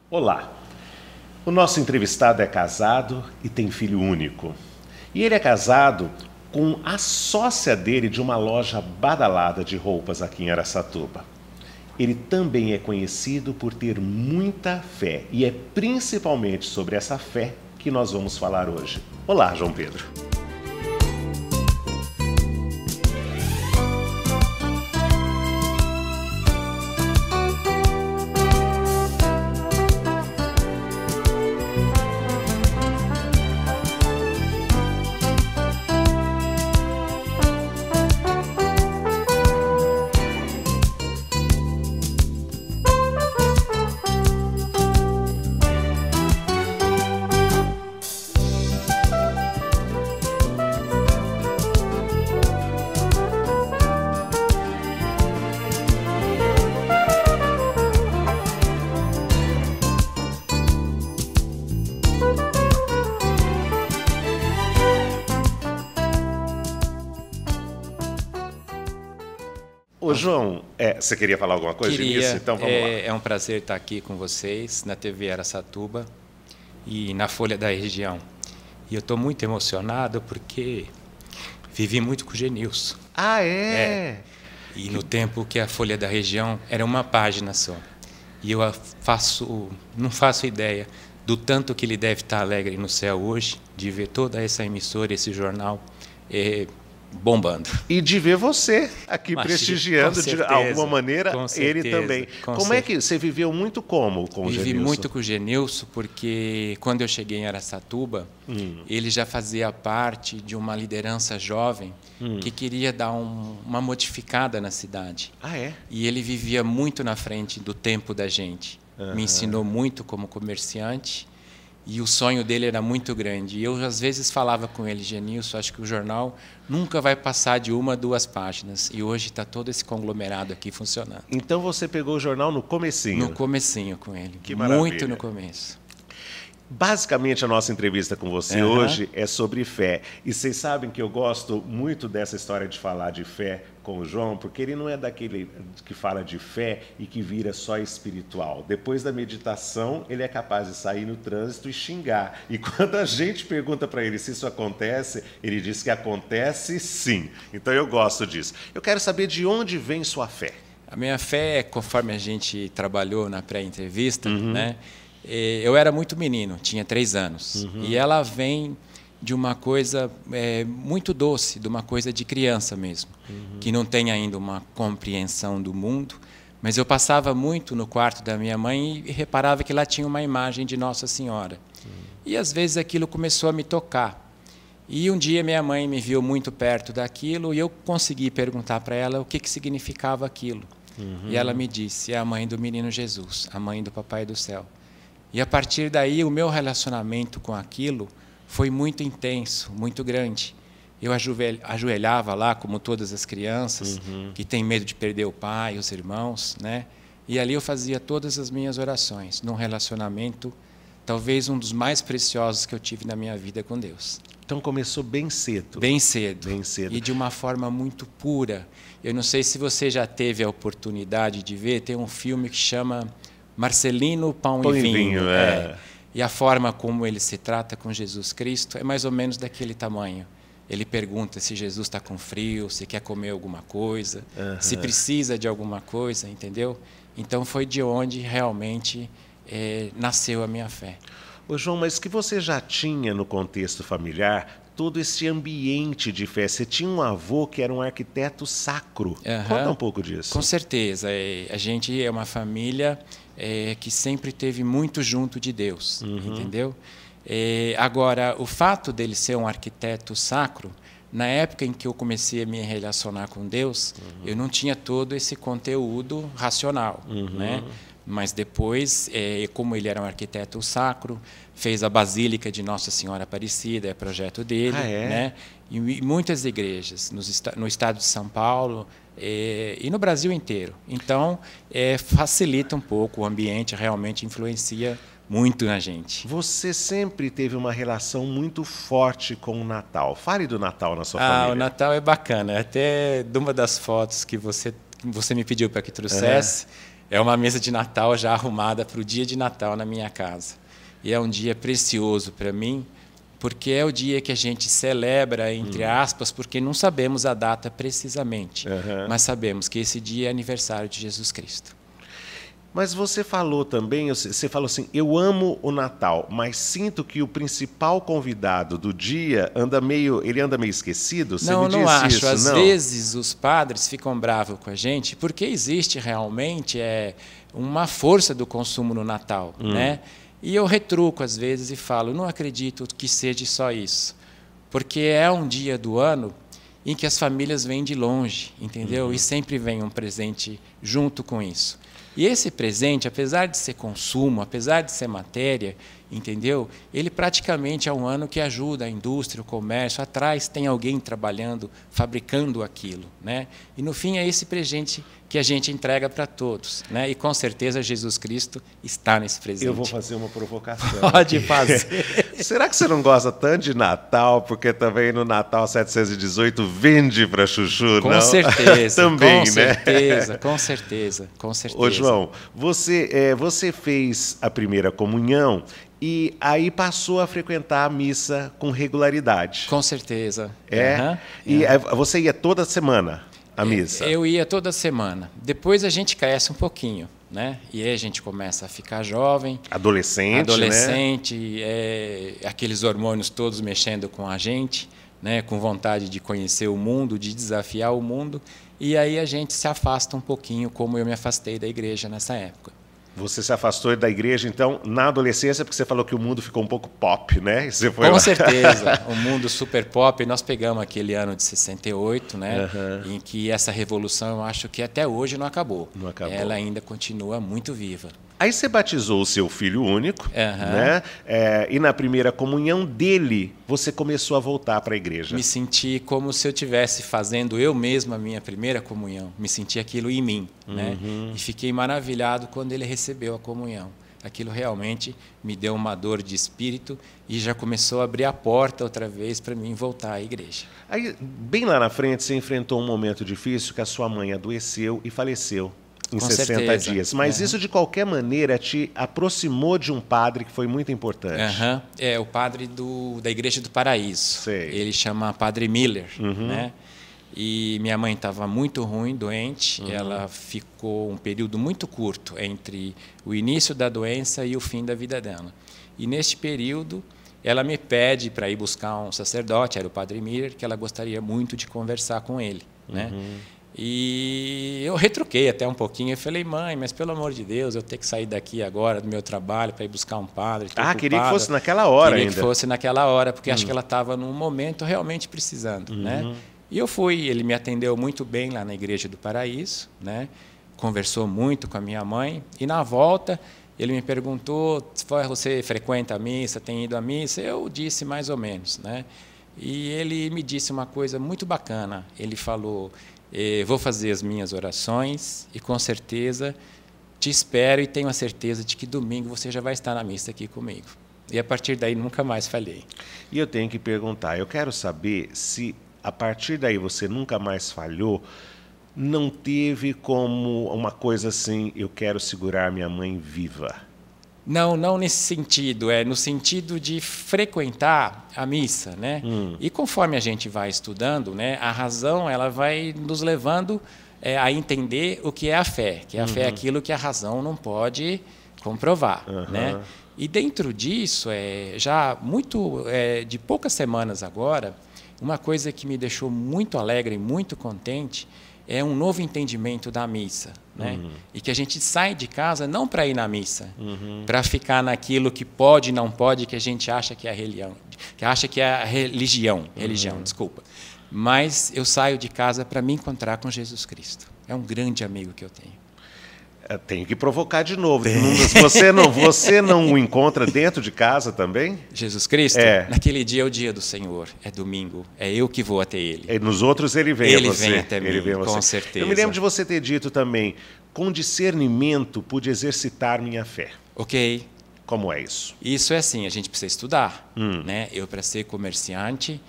Olá, o nosso entrevistado é casado e tem filho único. E ele é casado com a sócia dele de uma loja badalada de roupas aqui em Araçatuba. Ele também é conhecido por ter muita fé e é principalmente sobre essa fé que nós vamos falar hoje. Olá, João Pedro. Ô João, você queria falar alguma coisa nisso? Então vamos lá. É um prazer estar aqui com vocês na TV Araçatuba e na Folha da Região. E eu estou muito emocionado porque vivi muito com o Genilson. Ah, é? E no tempo que a Folha da Região era uma página só. E eu não faço ideia do tanto que ele deve estar alegre no céu hoje, de ver toda essa emissora, esse jornal bombando. E de ver você aqui prestigiando de alguma maneira ele também. Como é que você viveu muito com o Genilson? Vivi muito com o Genilson porque quando eu cheguei em Araçatuba, ele já fazia parte de uma liderança jovem que queria dar uma modificada na cidade. Ah, é? E ele vivia muito na frente do tempo da gente. Me ensinou muito como comerciante. E o sonho dele era muito grande. E eu, às vezes, falava com ele, Genilson, acho que o jornal nunca vai passar de 1 ou 2 páginas. E hoje está todo esse conglomerado aqui funcionando. Então você pegou o jornal no comecinho? No comecinho com ele. Que maravilha. Muito no começo. Basicamente, a nossa entrevista com você hoje é sobre fé. E vocês sabem que eu gosto muito dessa história de falar de fé com o João, porque ele não é daquele que fala de fé e que vira só espiritual. Depois da meditação, ele é capaz de sair no trânsito e xingar. E quando a gente pergunta para ele se isso acontece, ele diz que acontece sim. Então eu gosto disso. Eu quero saber de onde vem sua fé. A minha fé, conforme a gente trabalhou na pré-entrevista, né? Eu era muito menino, tinha 3 anos. E ela vem de uma coisa muito doce, de uma coisa de criança mesmo, que não tem ainda uma compreensão do mundo. Mas eu passava muito no quarto da minha mãe e reparava que lá tinha uma imagem de Nossa Senhora. E às vezes aquilo começou a me tocar. E um dia minha mãe me viu muito perto daquilo e eu consegui perguntar para ela o que significava aquilo. E ela me disse, é a mãe do menino Jesus, a mãe do Papai do Céu. E a partir daí, o meu relacionamento com aquilo foi muito intenso, muito grande. Eu ajoelhava lá, como todas as crianças, que têm medo de perder o pai, os irmãos, né? E ali eu fazia todas as minhas orações, num relacionamento, talvez um dos mais preciosos que eu tive na minha vida com Deus. Então começou bem cedo. Bem cedo. Bem cedo. E de uma forma muito pura. Eu não sei se você já teve a oportunidade de ver, tem um filme que chama Marcelino Pão e Vinho. E a forma como ele se trata com Jesus Cristo é mais ou menos daquele tamanho. Ele pergunta se Jesus está com frio, se quer comer alguma coisa, se precisa de alguma coisa, entendeu? Então foi de onde realmente nasceu a minha fé. Ô João, mas que você já tinha no contexto familiar todo esse ambiente de fé. Você tinha um avô que era um arquiteto sacro. Conta um pouco disso. Com certeza. A gente é uma família que sempre esteve muito junto de Deus, entendeu? Agora, o fato dele ser um arquiteto sacro, na época em que eu comecei a me relacionar com Deus, eu não tinha todo esse conteúdo racional, né? Mas depois, como ele era um arquiteto sacro, fez a Basílica de Nossa Senhora Aparecida, é projeto dele, né? E muitas igrejas no estado de São Paulo e no Brasil inteiro. Então, facilita um pouco, o ambiente realmente influencia muito na gente. Você sempre teve uma relação muito forte com o Natal. Fale do Natal na sua família. O Natal é bacana. Até de uma das fotos que você me pediu para que trouxesse, É uma mesa de Natal já arrumada para o dia de Natal na minha casa. E é um dia precioso para mim, porque é o dia que a gente celebra, entre aspas, porque não sabemos a data precisamente, mas sabemos que esse dia é aniversário de Jesus Cristo. Mas você falou também, você falou assim, eu amo o Natal, mas sinto que o principal convidado do dia ele anda meio esquecido? Você me Não disse acho. isso, Às não? vezes os padres ficam bravos com a gente, porque existe realmente uma força do consumo no Natal, né? E eu retruco às vezes e falo, não acredito que seja só isso, porque é um dia do ano em que as famílias vêm de longe, entendeu? E sempre vem um presente junto com isso. E esse presente, apesar de ser consumo, apesar de ser matéria, entendeu? Ele praticamente é um ano que ajuda a indústria, o comércio, atrás tem alguém trabalhando, fabricando aquilo, né? E no fim é esse presente que a gente entrega para todos, né? E com certeza Jesus Cristo está nesse presente. Eu vou fazer uma provocação. Pode fazer. Será que você não gosta tanto de Natal, porque também no Natal 718 vende para chuchu, com não? Certeza, também, com né? certeza, com certeza, com certeza. Ô, João, você fez a primeira comunhão e aí passou a frequentar a missa com regularidade. Com certeza. E você ia toda semana à missa? Eu ia toda semana. Depois a gente cresce um pouquinho, né? E aí a gente começa a ficar jovem. Adolescente, né? Aqueles hormônios todos mexendo com a gente, né? Com vontade de conhecer o mundo, de desafiar o mundo. E aí a gente se afasta um pouquinho, como eu me afastei da igreja nessa época. Você se afastou da igreja, então, na adolescência, porque você falou que o mundo ficou um pouco pop, né? Você foi com certeza, o mundo super pop. Nós pegamos aquele ano de 68, né? Em que essa revolução, eu acho que até hoje não acabou. Não acabou. Ela ainda continua muito viva. Aí você batizou o seu filho único, né? E na primeira comunhão dele, você começou a voltar para a igreja. Me senti como se eu estivesse fazendo eu mesmo a minha primeira comunhão. Me senti aquilo em mim, né? E fiquei maravilhado quando ele recebeu a comunhão. Aquilo realmente me deu uma dor de espírito e já começou a abrir a porta outra vez para mim voltar à igreja. Aí, bem lá na frente, você enfrentou um momento difícil que a sua mãe adoeceu e faleceu. Em 60 dias. Mas isso, de qualquer maneira, te aproximou de um padre que foi muito importante. É o padre da Igreja do Paraíso. Sei. Ele chama Padre Miller. Né? E minha mãe estava muito ruim, doente. Ela ficou um período muito curto entre o início da doença e o fim da vida dela. E neste período, ela me pede para ir buscar um sacerdote, era o Padre Miller, que ela gostaria muito de conversar com ele. Né? E eu retruquei até um pouquinho. Eu falei, mãe, mas pelo amor de Deus, eu tenho que sair daqui agora do meu trabalho para ir buscar um padre. Queria que fosse naquela hora ainda. Queria que fosse naquela hora, porque acho que ela estava num momento realmente precisando. Né? E eu fui, ele me atendeu muito bem lá na Igreja do Paraíso, né? Conversou muito com a minha mãe. E na volta, ele me perguntou, você frequenta a missa, tem ido à missa? Eu disse mais ou menos. Né? E ele me disse uma coisa muito bacana. Ele falou... vou fazer as minhas orações e, com certeza, te espero e tenho a certeza de que domingo você já vai estar na missa aqui comigo. E, a partir daí, nunca mais falhei. E eu tenho que perguntar, eu quero saber se, a partir daí, você nunca mais falhou, não teve como uma coisa assim, eu quero segurar minha mãe viva. Não nesse sentido, no sentido de frequentar a missa, né? E conforme a gente vai estudando, né, a razão ela vai nos levando a entender o que é a fé, que a fé é aquilo que a razão não pode comprovar, né? E dentro disso, já muito de poucas semanas agora, uma coisa que me deixou muito alegre e muito contente é um novo entendimento da missa, né? E que a gente sai de casa não para ir na missa, para ficar naquilo que pode e não pode, que a gente acha que é a religião, desculpa. Mas eu saio de casa para me encontrar com Jesus Cristo. É um grande amigo que eu tenho. Tenho que provocar de novo. Você não o encontra dentro de casa também? Jesus Cristo? Naquele dia é o dia do Senhor, é domingo, é eu que vou até Ele. E nos outros Ele vem a você. Ele vem até mim, com certeza. Eu me lembro de você ter dito também, com discernimento pude exercitar minha fé. Ok. Como é isso? Isso é assim, a gente precisa estudar. Né? Eu, para ser comerciante,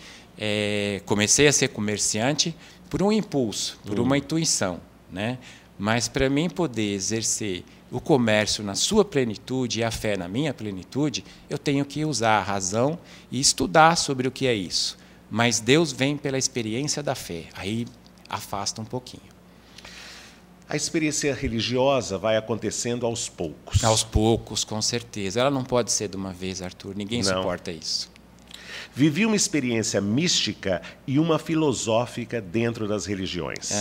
comecei a ser comerciante por um impulso, por uma intuição, né? Mas para mim poder exercer o comércio na sua plenitude e a fé na minha plenitude, eu tenho que usar a razão e estudar sobre o que é isso. Mas Deus vem pela experiência da fé, aí afasta um pouquinho. A experiência religiosa vai acontecendo aos poucos. Aos poucos, com certeza. Ela não pode ser de uma vez, Arthur. Ninguém suporta isso. Vivi uma experiência mística e uma filosófica dentro das religiões.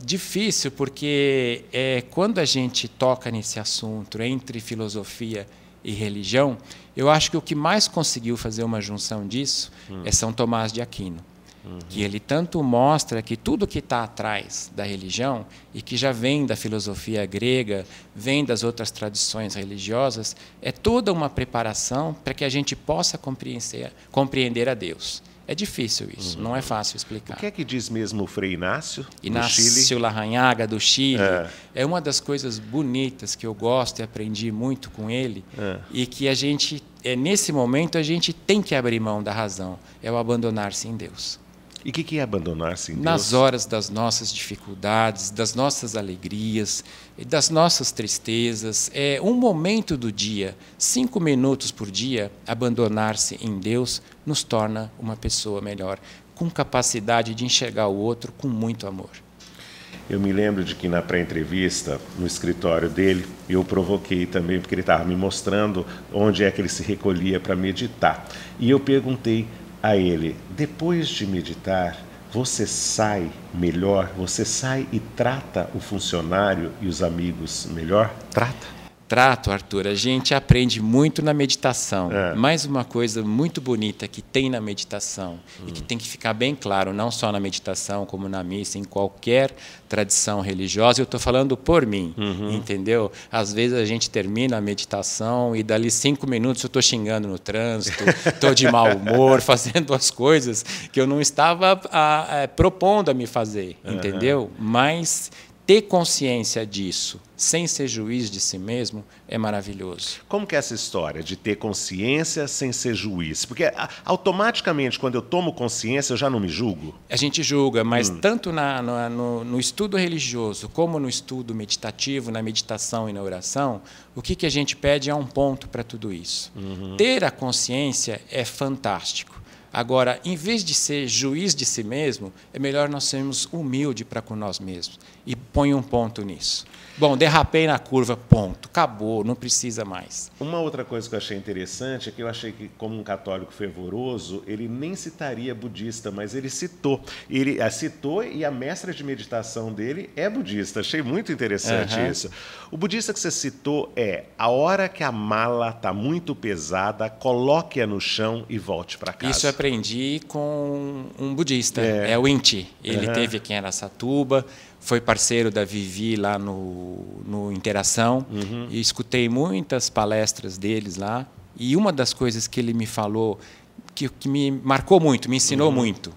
Difícil, porque quando a gente toca nesse assunto entre filosofia e religião, eu acho que o que mais conseguiu fazer uma junção disso é São Tomás de Aquino. Que ele tanto mostra que tudo que está atrás da religião e que já vem da filosofia grega, vem das outras tradições religiosas, é toda uma preparação para que a gente possa compreender a Deus. É difícil isso, não é fácil explicar. O que é que diz mesmo o Frei Inácio, Inácio Larrañaga, do Chile? É uma das coisas bonitas que eu gosto e aprendi muito com ele, e que a gente, nesse momento, a gente tem que abrir mão da razão, é o abandonar-se em Deus. E o que é abandonar-se em Deus? Nas horas das nossas dificuldades, das nossas alegrias, das nossas tristezas, é um momento do dia, 5 minutos por dia, abandonar-se em Deus nos torna uma pessoa melhor, com capacidade de enxergar o outro com muito amor. Eu me lembro de que na pré-entrevista, no escritório dele, eu provoquei também, porque ele estava me mostrando onde é que ele se recolhia para meditar. E eu perguntei a ele, depois de meditar, você sai melhor? Você sai e trata o funcionário e os amigos melhor? Trato, Arthur. A gente aprende muito na meditação. Mais uma coisa muito bonita que tem na meditação e que tem que ficar bem claro, não só na meditação, como na missa, em qualquer tradição religiosa. Eu estou falando por mim, entendeu? Às vezes a gente termina a meditação e dali 5 minutos eu estou xingando no trânsito, estou de mau humor, fazendo as coisas que eu não estava propondo a me fazer, entendeu? Mas ter consciência disso, sem ser juiz de si mesmo, é maravilhoso. Como que é essa história de ter consciência sem ser juiz? Porque automaticamente, quando eu tomo consciência, eu já não me julgo? A gente julga, mas tanto no estudo religioso, como no estudo meditativo, na meditação e na oração, o que a gente pede é um ponto para tudo isso. Ter a consciência é fantástico. Agora, em vez de ser juiz de si mesmo, é melhor nós sermos humildes para com nós mesmos. E põe um ponto nisso. Bom, derrapei na curva, ponto. Acabou, não precisa mais. Uma outra coisa que eu achei interessante é que eu achei que, como um católico fervoroso, ele nem citaria budista, mas ele citou. Ele citou e a mestra de meditação dele é budista. Achei muito interessante isso. O budista que você citou é: a hora que a mala está muito pesada, coloque-a no chão e volte para casa. Isso eu aprendi com um budista, é o Inti. Ele teve aqui em Araçatuba, foi parceiro da Vivi lá no Interação, e escutei muitas palestras deles lá, e uma das coisas que ele me falou, que me marcou muito, me ensinou muito,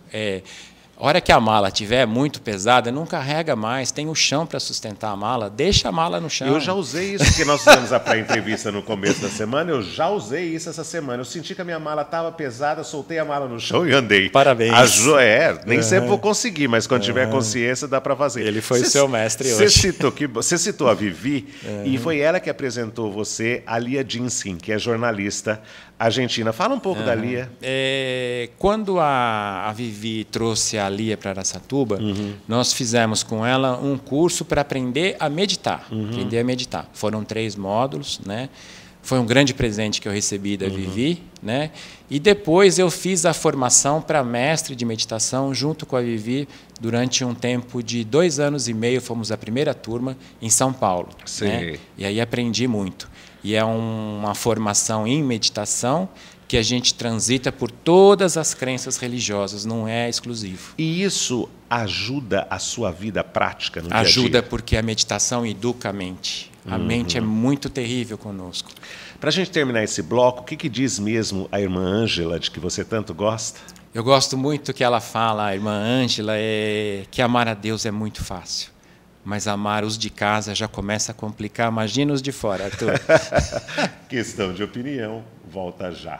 a hora que a mala estiver muito pesada, não carrega mais, tem o chão para sustentar a mala, deixa a mala no chão. Eu já usei isso, porque nós fizemos a pré-entrevista no começo da semana, eu já usei isso essa semana. Eu senti que a minha mala estava pesada, soltei a mala no chão e andei. Parabéns. Nem sempre vou conseguir, mas quando tiver consciência dá para fazer. Ele foi o seu mestre hoje. Você citou a Vivi, e foi ela que apresentou você a Lia Jinskin, que é jornalista argentina. Fala um pouco da Lia. Quando a Vivi trouxe a Lia para Araçatuba, nós fizemos com ela um curso para aprender a meditar. Foram 3 módulos, né? Foi um grande presente que eu recebi da Vivi, né? E depois eu fiz a formação para mestre de meditação junto com a Vivi durante um tempo de 2 anos e meio. Fomos a primeira turma em São Paulo, né? E aí aprendi muito. E é uma formação em meditação que a gente transita por todas as crenças religiosas, não é exclusivo. E isso ajuda a sua vida prática no dia a dia? Ajuda, porque a meditação educa a mente. A mente é muito terrível conosco. Para a gente terminar esse bloco, o que diz mesmo a irmã Ângela, de que você tanto gosta? Eu gosto muito que ela fala, a irmã Ângela, que amar a Deus é muito fácil. Mas amar os de casa já começa a complicar. Imagina os de fora, Arthur. Questão de opinião. Volta já.